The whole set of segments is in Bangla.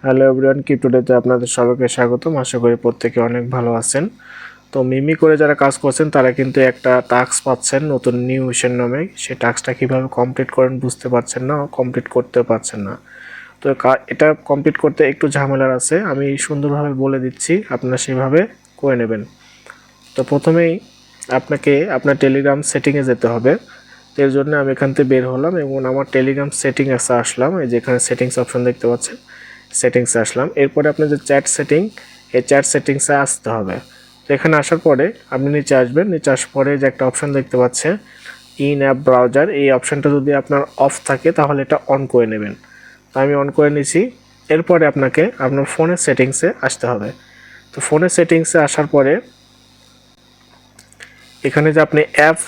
হ্যালো এভরিওয়ান, ক্রিপ্টোডেতে আপনাদের সবাইকে স্বাগতম। আশা করি প্রত্যেকে অনেক ভালো আছেন। তো মিমি করে যারা কাজ করছেন তারা কিন্তু একটা টাস্ক পাচ্ছেন নতুন নিউ মিশন নামে। সেই টাস্কটা কীভাবে কমপ্লিট করেন বুঝতে পারছেন না, কমপ্লিট করতে পারছেন না। তো এটা কমপ্লিট করতে একটু ঝামেলার আছে, আমি সুন্দরভাবে বলে দিচ্ছি, আপনারা সেভাবে করে নেবেন। তো প্রথমেই আপনাকে আপনার টেলিগ্রাম সেটিংয়ে যেতে হবে। এর জন্য আমি এখান থেকে বের হলাম এবং আমার টেলিগ্রাম সেটিংসে আসলাম। এই যে এখানে সেটিংস অপশন দেখতে পাচ্ছেন, সেটিংসে আসলাম। এরপরে আপনার যে চ্যাট সেটিং, এই চ্যাট সেটিংসে আসতে হবে। তো এখানে আসার পরে আপনি নিচে আসবেন। নিচে আসার পরে যে একটা অপশন দেখতে পাচ্ছেন ইন অ্যাপ ব্রাউজার, এই অপশনটা যদি আপনার অফ থাকে তাহলে এটা অন করে নেবেন। তো আমি অন করে নিছি। এরপরে আপনাকে আপনার ফোনের সেটিংসে আসতে হবে। তো ফোনের সেটিংসে আসার পরে এখানে যে আপনি অ্যাপ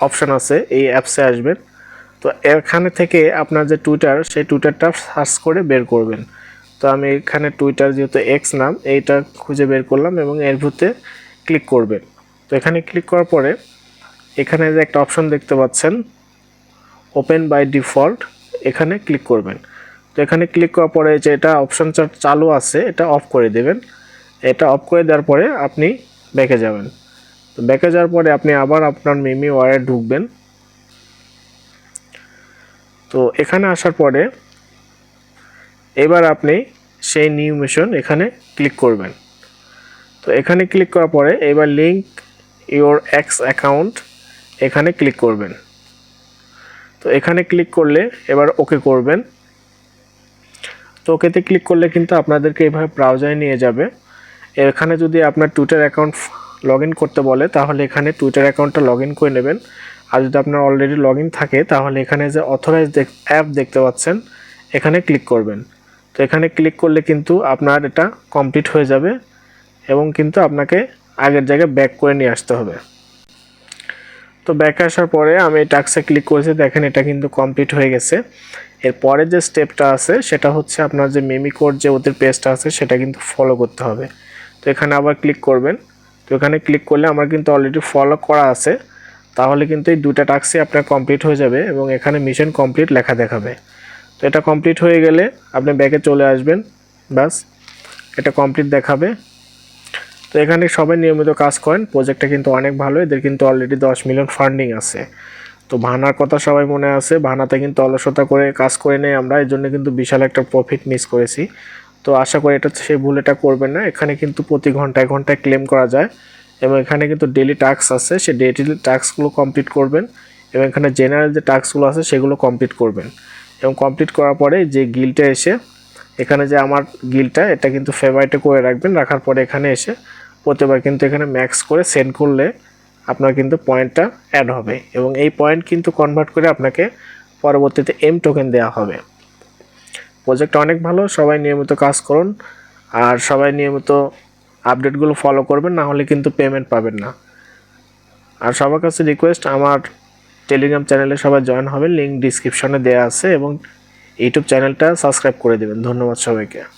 অপশন আছে, এই অ্যাপসে আসবেন। তো এখানে থেকে আপনার যে টুইটার, সেই টুইটারটা সার্চ করে বের করবেন। তো আমি এখানে টুইটার, যেহেতু এক্স নাম, এইটা খুঁজে বের করলাম এবং এর ভিতরে ক্লিক করবেন। তো এখানে ক্লিক করার পরে এখানে যে একটা অপশন দেখতে পাচ্ছেন ওপেন বাই ডিফল্ট, এখানে ক্লিক করবেন। তো এখানে ক্লিক করার পরে যে এটা অপশন চালু আছে এটা অফ করে দেবেন। এটা অফ করে দেওয়ার পরে আপনি ব্যাকে যাবেন। তো ব্যাকে যাওয়ার পরে আপনি আবার আপনার মিমি ওয়ারে ঢুকবেন। তো এখানে আসার পরে এবার আপনি সেই নিউ মিশন এখানে ক্লিক করবেন। তো এখানে ক্লিক করার পরে এবার লিঙ্ক ইওর এক্স অ্যাকাউন্ট, এখানে ক্লিক করবেন। তো এখানে ক্লিক করলে এবার ওকে করবেন। তো ওকেতে ক্লিক করলে কিন্তু আপনাদেরকে এইভাবে ব্রাউজারে নিয়ে যাবে। এখানে যদি আপনার টুইটার অ্যাকাউন্ট লগ ইন করতে বলে তাহলে এখানে টুইটার অ্যাকাউন্টটা লগ ইন করে নেবেন। আর যদি আপনার অলরেডি লগ ইন থাকে তাহলে এখানে যে অথরাইজ অ্যাপ দেখতে পাচ্ছেন এখানে ক্লিক করবেন। তো এখানে ক্লিক করলে কিন্তু আপনার এটা কমপ্লিট হয়ে যাবে এবং কিন্তু আপনাকে আগের জায়গায় ব্যাক করে নিয়ে আসতে হবে। তো ব্যাকে আসার পরে আমি এই টাস্কে ক্লিক করেছি, দেখেন এটা কিন্তু কমপ্লিট হয়ে গেছে। এর পরে যে স্টেপটা আছে সেটা হচ্ছে আপনার যে মিমিকোর যে ওদের পেজটা আছে সেটা কিন্তু ফলো করতে হবে। তো এখানে আবার ক্লিক করবেন। তো এখানে ক্লিক করলে আমার কিন্তু অলরেডি ফলো করা আছে, তাহলে কিন্তু এই দুটা টাস্কই আপনার কমপ্লিট হয়ে যাবে এবং এখানে মিশন কমপ্লিট লেখা দেখাবে। তো এটা কমপ্লিট হয়ে গেলে আপনি ব্যাকে চলে আসবেন, বাস এটা কমপ্লিট দেখাবে। তো এখানে সবাই নিয়মিত কাজ করেন, প্রজেক্টটা কিন্তু অনেক ভালো, এদের কিন্তু অলরেডি 10 মিলিয়ন ফান্ডিং আছে। তো ভানার কথা সবাই মনে আছে, ভানাতে কিন্তু অলসতা করে কাজ করে নেই আমরা, এই জন্য কিন্তু বিশাল একটা প্রফিট মিস করেছি। তো আশা করি এটা সেই ভুল এটা করবেন না। এখানে কিন্তু প্রতি ঘন্টায় ঘন্টায় ক্লেম করা যায় এবং এখানে কিন্তু ডেইলি টাস্ক আছে, সেই ডেইলি টাস্কগুলো কমপ্লিট করবেন এবং এখানে জেনারেল যে টাস্কগুলো আছে সেগুলো কমপ্লিট করবেন। এবং কমপ্লিট করার পরে যে গিলটা এসে এখানে যে আমার গিলটা, এটা কিন্তু ফেভারিটে করে রাখবেন। রাখার পরে এখানে এসে প্রতিবার কিন্তু এখানে ম্যাক্স করে সেন্ড করলে আপনার কিন্তু পয়েন্টটা অ্যাড হবে এবং এই পয়েন্ট কিন্তু কনভার্ট করে আপনাকে পরবর্তীতে এম টোকেন দেওয়া হবে। প্রজেক্ট অনেক ভালো, সবাই নিয়মিত কাজ করুন আর সবাই নিয়মিত আপডেটগুলো ফলো করবেন, না হলে কিন্তু পেমেন্ট পাবেন না। আর সবার কাছে রিকোয়েস্ট, আমার টেলিগ্রাম চ্যানেলে সবাই জয়েন হবেন, লিঙ্ক ডিসক্রিপশনে দেওয়া আছে এবং ইউটিউব চ্যানেলটা সাবস্ক্রাইব করে দেবেন। ধন্যবাদ সবাইকে।